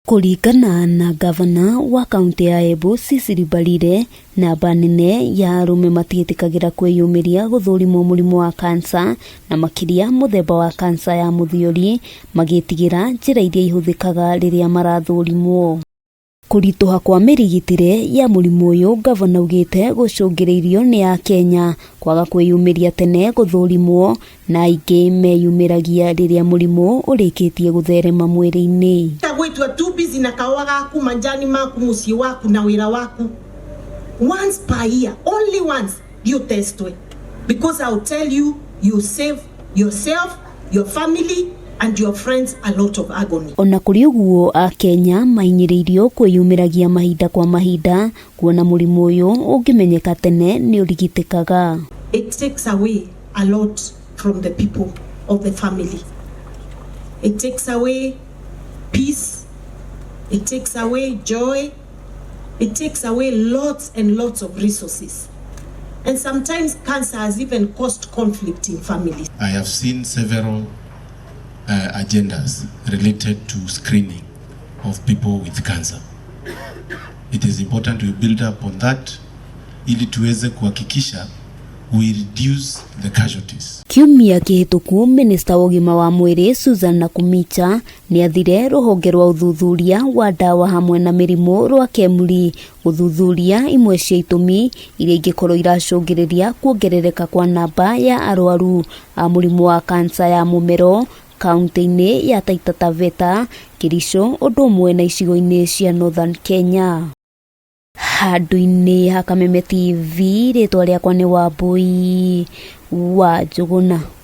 Kuringana na gavana wa kaunti ya EMBU CECILY MBARIRE, namba nene ya arume matiĩtĩkagĩra kwĩyumĩria gũthũrimwo mũrimũ wa kansa na makiria muthemba wa kansa ya mũthiori magĩtigĩra njĩra iria ihũthĩkaga rĩrĩa marathũrimwo. Kurituha kwa mirigitire ya mũrimũ ũyũ gavana ugĩte gũcũngĩrĩirio nĩ Akenya kwaga kwĩyumĩria tene gũthũrimwo na aingĩ meyumĩragia rĩrĩa mũrimũ ũrĩkĩtie gũtherema mwĩrĩ-inĩ. Gwĩtwa tu busy na kawa gaku manjani maku muciĩ waku na wĩra waku. Once per year, only once, you testwe. Because I'll tell you, you save yourself, your family, and your friends a lot of agony. Ona kuri uguo Akenya mahinyiririo kwĩyumĩragia mahinda kwa mahinda kuona mũrimũ ũyũ ũngĩmenyeka tene nĩ ũrigitĩkaga. It takes away a lot from the people of the family. It takes away peace. It takes away joy. It takes away lots and lots of resources. And sometimes cancer has even caused conflict in families. I have seen several agendas related to screening of people with cancer. It is important to build up on that ili tuweze kuhakikisha we reduce the casualties. Kiumia kihituku Minister wa ũgima wa mwĩrĩ Susan Nakhumicha nĩ athire rũhonge rwa ũthuthuria wa ndawa hamwe na mĩrimũ rwa KEMRI gũthuthuria imwe cia itũmi iria ingĩkorwo iracũngĩrĩria kuongerereka kwa namba ya arwaru a mũrimũ wa kansa ya mũmero kaunti-inĩ ya Taita Taveta, Kericho, ũndũ ũmwe na icigo-inĩ cia Northern Kenya. Handũ-inĩ ha Kameme TV, rĩtwa rĩakwa nĩ Wambui wa Njũgũna.